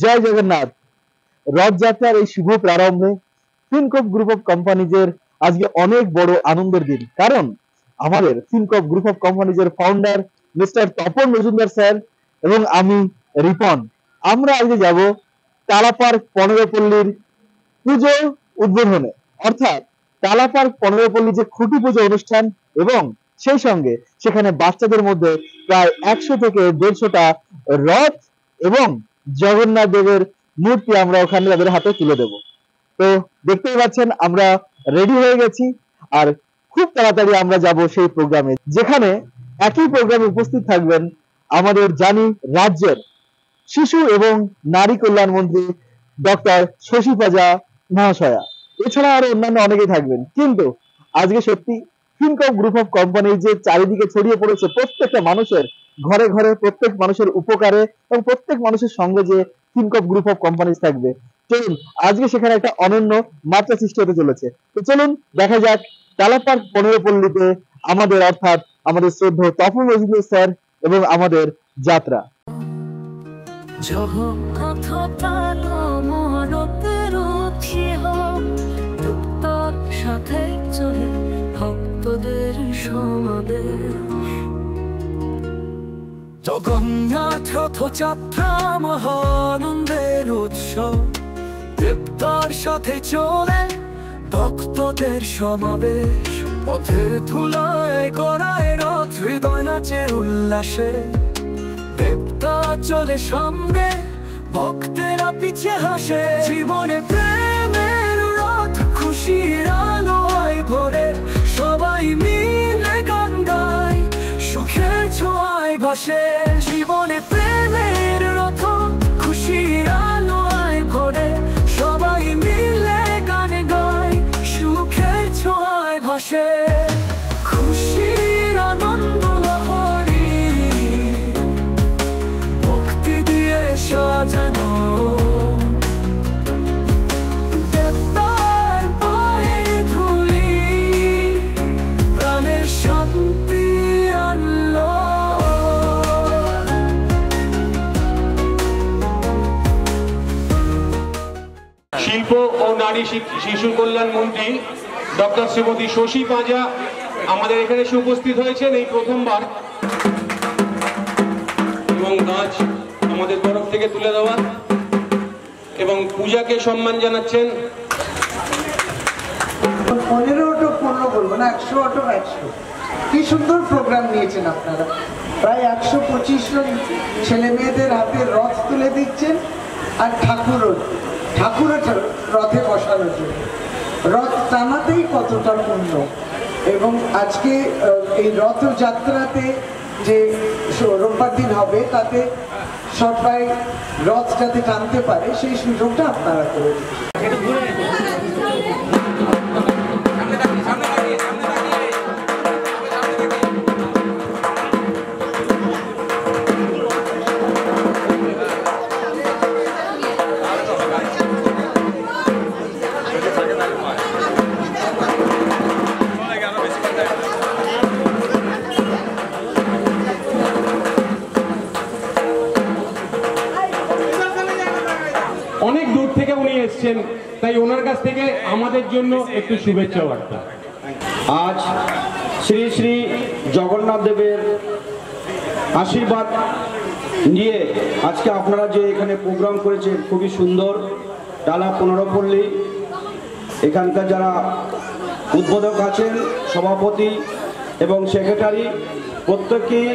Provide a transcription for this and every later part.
জয় জগন্নাথ। রথযাত্রার এই শুভ প্রারম্ভে ফিনকপ group of কোম্পানিজের আজকে অনেক বড় আনন্দের দিন, কারণ আমাদের ফিনকপ গ্রুপ অফ কোম্পানিজের founder mister Tapan Majumdar sir এবং আমি রিপন, আমরা আজকে যাব টালা পার্ক 15 পল্লীর পুজো উদ্বোধনে, অর্থাৎ টালা পার্ক 15 পল্লী যে খুঁটি পুজো অনুষ্ঠান, এবং সেই সঙ্গে সেখানে বাচ্চাদের মধ্যে প্রায় 100 থেকে 150টা রথ এবং জগন্নাথ দেবের মূর্তি আমরা ওখানে তাদের হাতে তুলে দেব। তো দেখতেই পাচ্ছেন আমরা রেডি হয়ে গেছি, আর খুব তাড়াতাড়ি আমরা যাব সেই প্রোগ্রামে, যেখানে একই প্রোগ্রামে উপস্থিত থাকবেন আমাদের জানি রাজ্যের শিশু এবং নারী কল্যাণ মন্ত্রী ডক্টর শশী পাজা মহাশয়া, এছাড়া আরো অন্যান্য অনেকেই থাকবেন। কিন্তু আজকে সত্যি ফিনকপ গ্রুপ অফ কোম্পানি যে চারিদিকে ছড়িয়ে পড়েছে প্রত্যেকটা মানুষের ঘরে ঘরে, প্রত্যেক মানুষের উপকারে এবং প্রত্যেক মানুষের সঙ্গে যে ফিনকপ গ্রুপ অফ কোম্পানি থাকবে, চলুন আজকে সেখানে একটা অনন্য মাত্রা সৃষ্টি হতে চলেছে। তো চলুন দেখা যাক টালা পার্ক 15 পল্লীতে আমাদের, অর্থাৎ আমাদের শ্রদ্ধেয় তপন মজুমদার স্যার এবং আমাদের যাত্রা। জগন্নাথ রথযাত্রা মহানন্দের উৎসব, দেবতার সাথে চলে ভক্তদের সমাবেশ, পথে ধুলায় গড়ায় রথ, হৃদয় নাচে উল্লাসে, দেবতা চলে সামনে ভক্তেরা পিছে হাসে, জীবনে প্রেমের রথ খুশির আলোয় ভরে, সবাই মিলে গান গায় সুখের ছোঁয়ায় ভাসে, জীবনে প্রেমের রথ খুশির আলোয় ভরে, সবাই মিলে গান গায় সুখের ছোঁয়ায় ভাসে, খুশির আনন্দ লহরী ভক্তি দিয়ে সাজানো, দেবতার পায়ে ধুলি প্রাণের শান্তি আনলো। শিল্প ও নারী শিশু কল্যাণ মন্ত্রী ডক্টর শ্রীমতী শশী পাজা আমাদের এখানে এসে উপস্থিত হয়েছেন এই প্রথমবার, এবং নাচ আমাদের তরফ থেকে তুলে দেওয়া এবং পূজাকে সম্মান জানাচ্ছেন। 15 অটো 15 বলবো না, 100 অটো 100। কি সুন্দর প্রোগ্রাম নিয়েছেন আপনারা, প্রায় 125 জন ছেলে মেয়েদের হাতে রথ তুলে দিচ্ছেন, আর ঠাকুরও রথে বসানোর জন্য। রথ টানাতেই কতটা পূর্ণ, এবং আজকে এই রথযাত্রাতে যে রোববার দিন হবে, তাতে সবাই রথ যাতে টানতে পারে সেই সুযোগটা আপনারা করে দিচ্ছেন। অনেক দূর থেকে উনি এসেছেন, তাই ওনার কাছ থেকে আমাদের জন্য একটু শুভেচ্ছা বার্তা। আজ শ্রী শ্রী জগন্নাথ দেবের আশীর্বাদ নিয়ে আজকে আপনারা যে এখানে প্রোগ্রাম করেছেন খুবই সুন্দর। টালা 15 পল্লী এখানকার যারা উদ্বোধক আছেন, সভাপতি এবং সেক্রেটারি, প্রত্যেককেই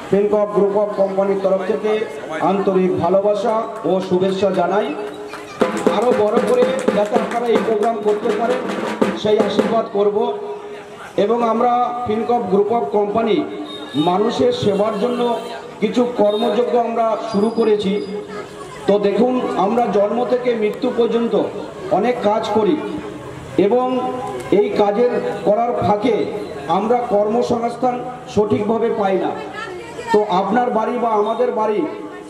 ফিনকপ গ্রুপ অফ কোম্পানির তরফ থেকে আন্তরিক ভালোবাসা ও শুভেচ্ছা জানাই। আরও বড় করে যাতে আপনারা এই প্রোগ্রাম করতে পারেন সেই আশীর্বাদ করব। এবং আমরা ফিনকপ গ্রুপ অফ কোম্পানি মানুষের সেবার জন্য কিছু কর্মযজ্ঞ আমরা শুরু করেছি। তো দেখুন, আমরা জন্ম থেকে মৃত্যু পর্যন্ত অনেক কাজ করি, এবং এই কাজের করার ফাঁকে আমরা কর্মসংস্থান সঠিকভাবে পাই না। তো আপনার বাড়ি বা আমাদের বাড়ি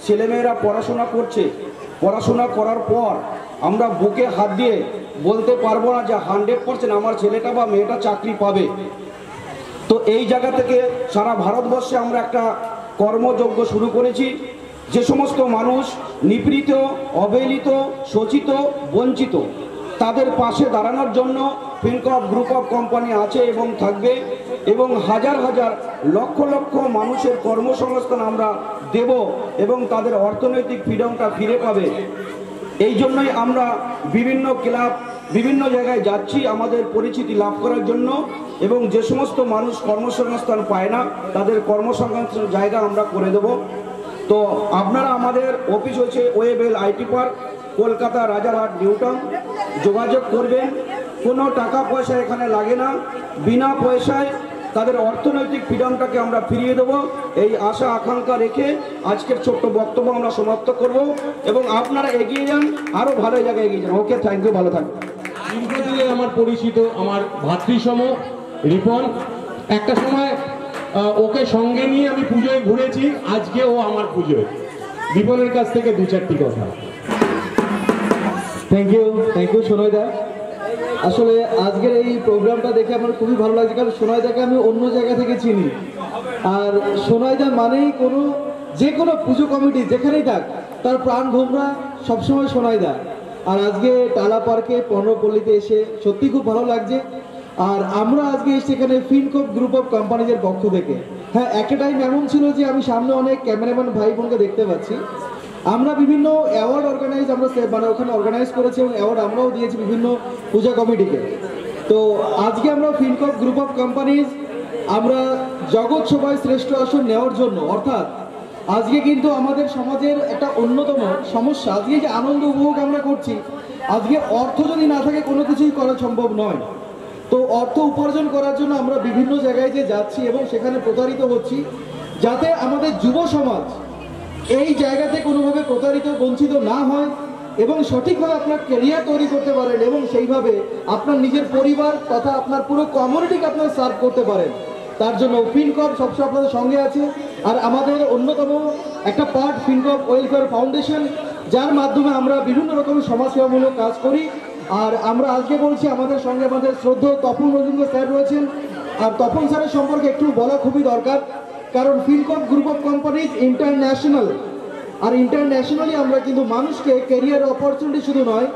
ছেলেমেয়েরা পড়াশোনা করছে, পড়াশোনা করার পর আমরা বুকে হাত দিয়ে বলতে পারবো না যে 100% আমার ছেলেটা বা মেয়েটা চাকরি পাবে। তো এই জায়গা থেকে সারা ভারতবর্ষে আমরা একটা কর্মযজ্ঞ শুরু করেছি। যে সমস্ত মানুষ নিপীড়িত, অবহেলিত, শোষিত, বঞ্চিত, তাদের পাশে দাঁড়ানোর জন্য ফিনকর্প গ্রুপ অফ কোম্পানি আছে এবং থাকবে, এবং হাজার হাজার লক্ষ লক্ষ মানুষের কর্মসংস্থান আমরা দেব এবং তাদের অর্থনৈতিক ফ্রিডমটা ফিরে পাবে। এই জন্যই আমরা বিভিন্ন ক্লাব, বিভিন্ন জায়গায় যাচ্ছি আমাদের পরিচিতি লাভ করার জন্য, এবং যে সমস্ত মানুষ কর্মসংস্থান পায় না তাদের কর্মসংস্থান জায়গা আমরা করে দেব। তো আপনারা, আমাদের অফিস হচ্ছে Webel IT park, Kolkata Rajarhat New Town, যোগাযোগ করবেন। কোনো টাকা পয়সা এখানে লাগে না, বিনা পয়সায় তাদের অর্থনৈতিক ফ্রিডমটাকে আমরা ফিরিয়ে দেবো, এই আশা আকাঙ্ক্ষা রেখে আজকের ছোট্ট বক্তব্য আমরা সমাপ্ত করব, এবং আপনারা এগিয়ে যান, আরও ভালো জায়গায় এগিয়ে যান। ওকে, থ্যাংক ইউ, ভালো থাকবেন। দীর্ঘদিনের আমার পরিচিত আমার ভাতৃসম রিপন, একটা সময় ওকে সঙ্গে নিয়ে আমি পুজোয় ঘুরেছি, আজকে ও আমার পুজোয়। রিপনের কাছ থেকে দু চারটি কথা। থ্যাংক ইউ সোনয়দা। আসলে আজকের এই প্রোগ্রামটা দেখে আমার খুবই ভালো লাগছে, কারণ সোনয়দাকে আমি অন্য জায়গা থেকে চিনি। আর সোনয়দা মানেই যে কোনো পুজো কমিটি যেখানেই থাক তার প্রাণ ভোমরা সবসময় সোনয়দা। আর আজকে টালা পার্কে পণ্যপল্লীতে এসে সত্যি খুব ভালো লাগছে। আর আমরা আজকে এসেছি এখানে ফিনকর্প গ্রুপ অফ কোম্পানিজের পক্ষ থেকে। হ্যাঁ, একটা টাইম এমন ছিল যে আমি সামনে অনেক ক্যামেরাম্যান ভাই বোনকে দেখতে পাচ্ছি। আমরা বিভিন্ন অ্যাওয়ার্ড ওখানে অর্গানাইজ করেছি এবং অ্যাওয়ার্ড আমরাও দিয়েছি বিভিন্ন পূজা কমিটিকে। তো আজকে আমরা ফিনকর্প গ্রুপ অফ কোম্পানিজ আমরা জগৎ সভায় শ্রেষ্ঠ আসন নেওয়ার জন্য, অর্থাৎ আজকে কিন্তু আমাদের সমাজের একটা অন্যতম সমস্যা, আজকে যে আনন্দ উপভোগ আমরা করছি, আজকে অর্থ যদি না থাকে কোনো কিছুই করা সম্ভব নয়। তো অর্থ উপার্জন করার জন্য আমরা বিভিন্ন জায়গায় যে যাচ্ছি এবং সেখানে প্রতারিত হচ্ছি, যাতে আমাদের যুব সমাজ এই জায়গাতে কোনোভাবে প্রতারিত, বঞ্চিত না হয় এবং সঠিকভাবে আপনার ক্যারিয়ার তৈরি করতে পারেন এবং সেইভাবে আপনার নিজের পরিবার তথা আপনার পুরো কমিউনিটিকে আপনারা সার্ভ করতে পারেন। তার জন্য ফিনকর্প সবসময় আপনাদের সঙ্গে আছে। আর আমাদের অন্যতম একটা পার্ট ফিনকর্প ওয়েলফেয়ার ফাউন্ডেশন, যার মাধ্যমে আমরা বিভিন্ন রকমের সমাজসেবামূলক কাজ করি। আর আমরা আজকে বলছি আমাদের সঙ্গে আমাদের শ্রদ্ধেয় তপন মজুমদার স্যার রয়েছেন। আর তপন স্যারের সম্পর্কে একটু বলা খুবই দরকার, কারণ Fincorp group of companies international. আর ইন্টারন্যাশনালি আমরা কিন্তু মানুষকে ক্যারিয়ার অপরচুনিটি শুধু নয়,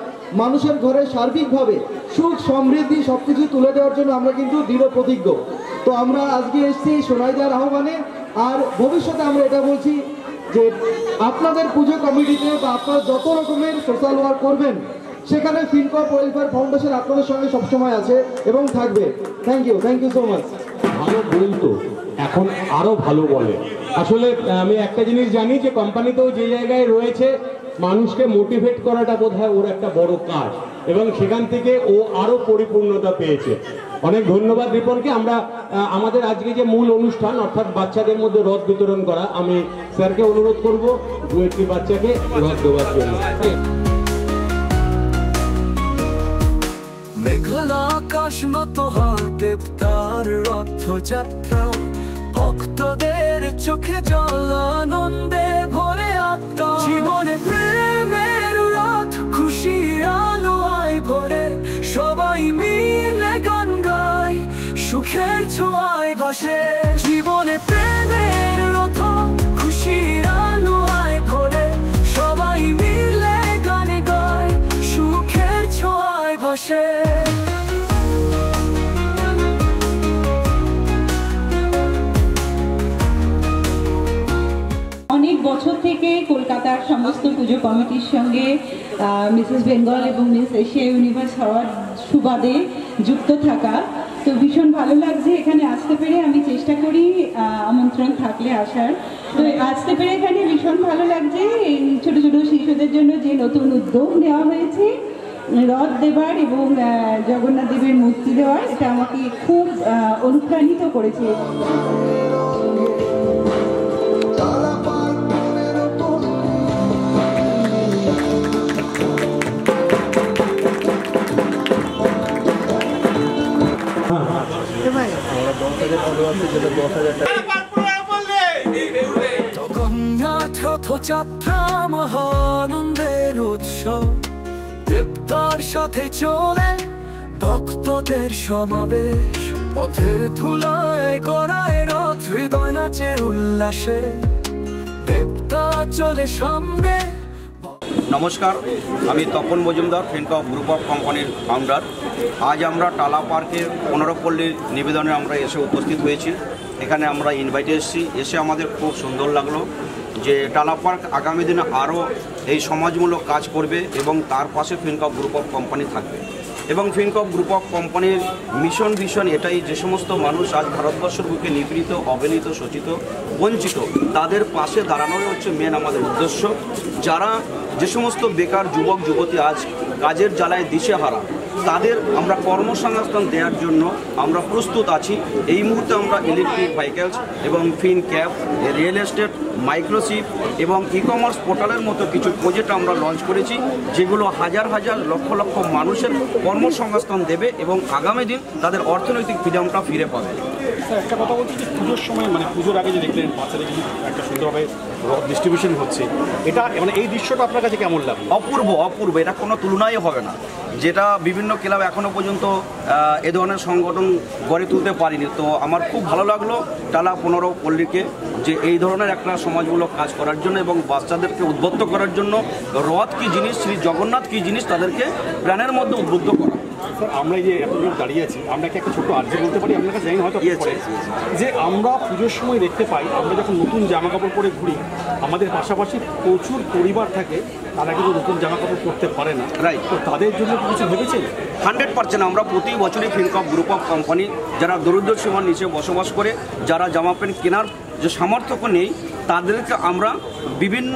মানুষের ঘরে সার্বিকভাবে সুখ সমৃদ্ধি সব কিছু তুলে দেওয়ার জন্য আমরা কিন্তু দৃঢ় প্রতিজ্ঞ। তো আমরা আজকে এসেছি সোনাইদার আহ্বানে। আর ভবিষ্যতে আমরা এটা বলছি যে আপনাদের পুজো কমিটিতে বা আপনারা যত রকমের সোশ্যাল ওয়ার্ক করবেন, সেখানে ফিনকর্প ওয়েলফেয়ার ফাউন্ডেশন আপনাদের সঙ্গে সবসময় আছে এবং থাকবে। Thank you so much. ভালো বলতো, এখন আরো ভালো বলে। আসলে আমি একটা জিনিস জানি যে কোম্পানিতেও যে জায়গায় রয়েছে, মানুষকে মোটিভেট করাটা বোধহয় ওর একটা বড় কাজ, এবং সেখান থেকে ও আরো পরিপূর্ণতা পেয়েছে। অনেক ধন্যবাদ রিপনকে। আমরা আমাদের আজকে যে মূল অনুষ্ঠান, অর্থাৎ বাচ্চাদের মধ্যে রথ বিতরণ করা, আমি স্যারকে অনুরোধ করব দু একটি বাচ্চাকে রথ দেওয়ার জন্য। মেঘলা আকাশ মতো হাতে তার রথযাত্রা, ভক্তদের চোখে জল আনন্দে ভরে আত্মা। জীবনে প্রেমের রথ, খুশির আলোয় ভরে, সবাই মিলে গান গায়, সুখের ছোঁয়ায় ভাসে। জীবনে প্রেমের রথ, খুশির আলোয় ভরে, সবাই মিলে গান গায়, সুখের ছোঁয়ায় ভাসে। অনেক বছর থেকে কলকাতার সমস্ত পুজো কমিটির সঙ্গে মিসেস বেঙ্গল এবং মিস এশিয়া ইউনিভার্স হওয়ার সুবাদে যুক্ত থাকা। তো ভীষণ ভালো লাগছে এখানে আসতে পেরে। আমি চেষ্টা করি আমন্ত্রণ থাকলে আসার। তো আসতে পেরে এখানে ভীষণ ভালো লাগছে। এই ছোট ছোট শিশুদের জন্য যে নতুন উদ্যোগ নেওয়া হয়েছে রথ দেবার এবং জগন্নাথ দেবের মূর্তি দেওয়ার, এটা আমাকে খুব অনুপ্রাণিত করেছে। জগন্নাথ রথযাত্রা মহানন্দের উৎসব, দেবতার সাথে চলে ভক্তদের সমাবেশ। পথের ধুলায় গড়ায় রথ, হৃদয় নাচে উল্লাসে। দেবতার চলে সামনে। নমস্কার, আমি তপন মজুমদার, ফিনকপ গ্রুপ অফ কোম্পানির ফাউন্ডার। আজ আমরা টালা পার্কের 15 পল্লীর নিবেদনে আমরা এসে উপস্থিত হয়েছি। এখানে আমরা ইনভাইটে এসে আমাদের খুব সুন্দর লাগলো যে টালা পার্ক আগামী দিনে আরও এই সমাজমূলক কাজ করবে এবং তার পাশে ফিনকপ গ্রুপ অফ কোম্পানি থাকবে। এবং ফিনকপ গ্রুপ অফ কোম্পানির মিশন ভিশন এটাই, যে সমস্ত মানুষ আজ ভারতবর্ষের বুকে নিপীড়িত, অবহেলিত, শোষিত, বঞ্চিত, তাদের পাশে দাঁড়ানোই হচ্ছে মেন আমাদের উদ্দেশ্য। যারা যে সমস্ত বেকার যুবক যুবতী আজ কাজের জ্বালায় দিশেহারা, তাদের আমরা কর্মসংস্থান দেওয়ার জন্য আমরা প্রস্তুত আছি। এই মুহূর্তে আমরা ইলেকট্রিক ভেহিকেলস এবং ফিন ক্যাব, রিয়েল এস্টেট, মাইক্রোচিপ এবং ই কমার্স পোর্টালের মতো কিছু প্রজেক্ট আমরা লঞ্চ করেছি, যেগুলো হাজার হাজার লক্ষ লক্ষ মানুষের কর্মসংস্থান দেবে এবং আগামী দিন তাদের অর্থনৈতিক ফ্রিডমটা ফিরে পাবে। স্যার, একটা কথা বলছি যে পুজোর সময়, মানে পুজোর আগে যে দেখলেন বাচ্চাদের কিন্তু একটা সুন্দরভাবে ডিস্ট্রিবিউশন হচ্ছে, এটা মানে এই দৃশ্যটা আপনার কাছে কেমন লাগে? অপূর্ব, অপূর্ব, এটা কোনো তুলনাই হবে না। যেটা বিভিন্ন ক্লাব এখনও পর্যন্ত এ ধরনের সংগঠন গড়ে তুলতে পারিনি। তো আমার খুব ভালো লাগলো টালা 15 পল্লীকে যে এই ধরনের একটা সমাজমূলক কাজ করার জন্য এবং বাচ্চাদেরকে উদ্বুদ্ধ করার জন্য রথ কী জিনিস, শ্রী জগন্নাথ কী জিনিস, তাদেরকে প্রাণের মধ্যে উদ্বুদ্ধ করা। স্যার, আমরা এই যে এত লোক দাঁড়িয়ে আছি, আমরা কি একটা ছোট্ট আর্জি বলতে পারি আপনার কাছে? জানি হয়তো যে আমরা পুজোর সময় দেখতে পাই, আমরা যখন নতুন জামা কাপড় পরে ঘুরি, আমাদের পাশাপাশি প্রচুর পরিবার থাকে, তারা কিন্তু নতুন জামা কাপড় পরতে পারে না। রাইট। তো তাদের জন্য কিছু ভেবেছেন? 100% আমরা প্রতি বছরই ফিনকপ গ্রুপ অফ কোম্পানি যারা দরিদ্র সীমার নিচে বসবাস করে, যারা জামা প্যান্ট কেনার যে সামর্থ্য নেই, তাদেরকে আমরা বিভিন্ন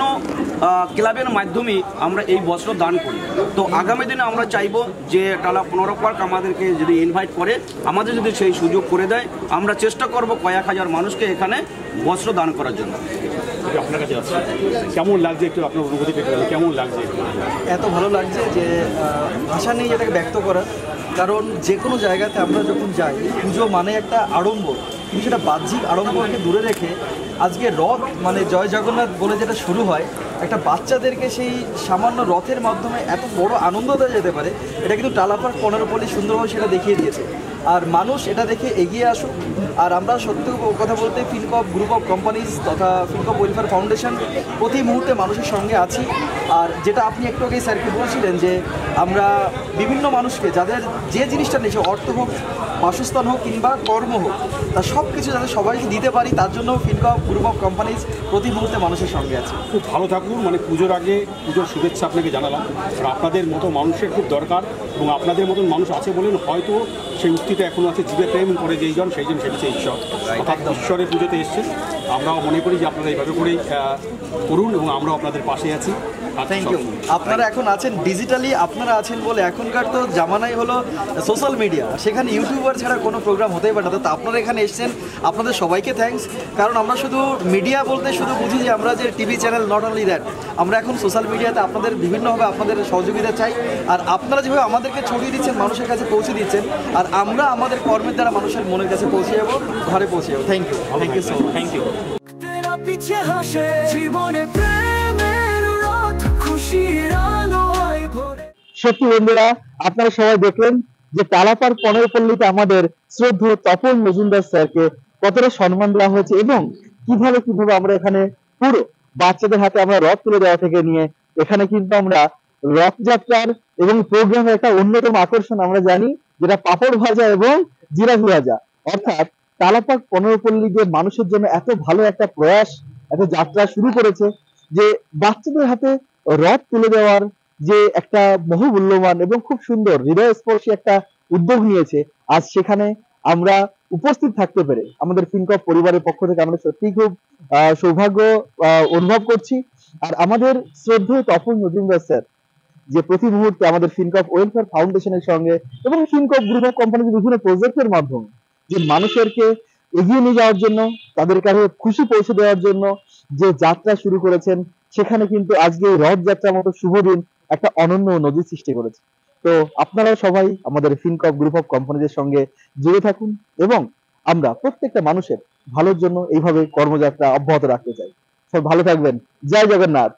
ক্লাবের মাধ্যমে আমরা এই বস্ত্র দান করি। তো আগামী দিনে আমরা চাইবো যে টালা 15 পার্ক আমাদেরকে যদি ইনভাইট করে, আমাদের যদি সেই সুযোগ করে দেয়, আমরা চেষ্টা করব কয়েক হাজার মানুষকে এখানে বস্ত্র দান করার জন্য। আপনার কাছে আছে কেমন লাগছে, একটু আপনার অনুভূতি কেমন লাগছে? এত ভালো লাগছে যে ভাষা নেই এটাকে ব্যক্ত করার। কারণ যে কোনো জায়গাতে আমরা যখন যাই, পুজো মানে একটা আড়ম্বর, কিন্তু সেটা বাহ্যিক আড়ম্বরকে দূরে রেখে আজকে রথ মানে জয় জগন্নাথ বলে যেটা শুরু হয়, একটা বাচ্চাদেরকে সেই সামান্য রথের মাধ্যমে এত বড় আনন্দ দেওয়া যেতে পারে, এটা কিন্তু টালা পার্ক 15 পল্লী সুন্দরভাবে সেটা দেখিয়ে দিয়েছে। আর মানুষ এটা দেখে এগিয়ে আসুক। আর আমরা সত্যি কথা বলতে ফিনকপ গ্রুপ অফ কোম্পানিজ তথা ফিনকপ ওয়েলফেয়ার ফাউন্ডেশন প্রতি মুহূর্তে মানুষের সঙ্গে আছি। আর যেটা আপনি একটু আগেই স্যারকে বলছিলেন যে আমরা বিভিন্ন মানুষকে, যাদের যে জিনিসটা নেই, অর্থ হোক, বাসস্থান হোক কিংবা কর্ম হোক, তা সব কিছু যাতে সবাইকে দিতে পারি, তার জন্য ফিনকপ গ্রুপ অফ কোম্পানিজ প্রতি মুহূর্তে মানুষের সঙ্গে আছে। খুব ভালো থাকুন। মানে পুজোর আগে পুজোর শুভেচ্ছা আপনাকে জানালাম। আর আপনাদের মতো মানুষের খুব দরকার, এবং আপনাদের মতন মানুষ আছে বলেন হয়তো সেই উক্তিটা এখনও আছে, জীবে প্রেম করে যেই জন সেই জন সেটি ঈশ্বর, অর্থাৎ ঈশ্বরের পুজোতে এসছেন। আমরাও মনে করি যে আপনারা এইভাবে করেই করুন এবং আমরাও আপনাদের পাশে আছি। Thank you. আপনারা এখন আছেন ডিজিটালি, আপনারা আছেন বলে এখনকার তো জামানাই হলো সোশ্যাল মিডিয়া, সেখানে ইউটিউবার ছাড়া কোনো প্রোগ্রাম হতেই পারে না। তো আপনারা এখানে এসেছেন, আপনাদের সবাইকে থ্যাঙ্কস। কারণ আমরা শুধু মিডিয়া বলতে শুধু বুঝি যে আমরা যে TV channel, not only that, আমরা এখন সোশ্যাল মিডিয়াতে আপনাদের বিভিন্নভাবে আপনাদের সহযোগিতা চাই। আর আপনারা যেভাবে আমাদেরকে ছড়িয়ে দিচ্ছেন, মানুষের কাছে পৌঁছে দিচ্ছেন, আর আমরা আমাদের কর্মের দ্বারা মানুষের মনের কাছে পৌঁছে যাবো, ঘরে পৌঁছে যাবো। Thank you, thank you so much. Thank you. হাসে জীবনে প্রেমের রথ, খুশির আলোয় ভরে। সত্যি বন্ধুরা, আপনারা সবাই দেখলেন যে টালা পার্ক 15 পল্লীতে আমাদের শ্রদ্ধেয় তপন মজুমদার স্যারকে কতটা সম্মান দেওয়া হয়েছে এবং কিভাবে আমরা এখানে পুরো বাচ্চাদের হাতে আমরা রথ তুলে দেওয়া থেকে নিয়ে এখানে কিন্তু আমরা রথযাত্রার এবং প্রোগ্রামের একটা অন্যতম আকর্ষণ আমরা জানি, যেটা পাপড় ভাজা এবং জিলাপি ভাজা। অর্থাৎ টালা পার্ক 15 পল্লী যে মানুষের জন্য এত ভালো একটা প্রয়াস, এত যাত্রা শুরু করেছে, যে বাচ্চাদের হাতে রথ তুলে দেওয়ার যে একটা বহুমূল্যবান এবং খুব সুন্দর হৃদয়স্পর্শী একটা উদ্যোগ নিয়েছে, আজ সেখানে আমরা উপস্থিত থাকতে পেরে আমাদের ফিনকপ পরিবারের পক্ষ থেকে আমরা সত্যি খুব সৌভাগ্য অনুভব করছি। আর আমাদের শ্রদ্ধেয় তপন মজুমদার স্যার যে প্রতি মুহূর্তে আমাদের ফিনকপ ওয়েলফেয়ার ফাউন্ডেশনের সঙ্গে এবং ফিনকপ গ্রুপ অফ কোম্পানির বিভিন্ন প্রজেক্টের মাধ্যমে যে মানুষেরকে এগিয়ে নিয়ে যাওয়ার জন্য, তাদের কাছে খুশি পৌঁছে দেওয়ার জন্য যে যাত্রা শুরু করেছেন, সেখানে কিন্তু আজকে এই রথযাত্রার মতো শুভ দিন একটা অনন্য নজির সৃষ্টি করেছে। তো আপনারা সবাই আমাদের ফিনকপ গ্রুপ অফ কোম্পানিদের সঙ্গে জুড়ে থাকুন এবং আমরা প্রত্যেকটা মানুষের ভালোর জন্য এইভাবে কর্মযাত্রা অব্যাহত রাখতে চাই। সব ভালো থাকবেন। জয় জগন্নাথ।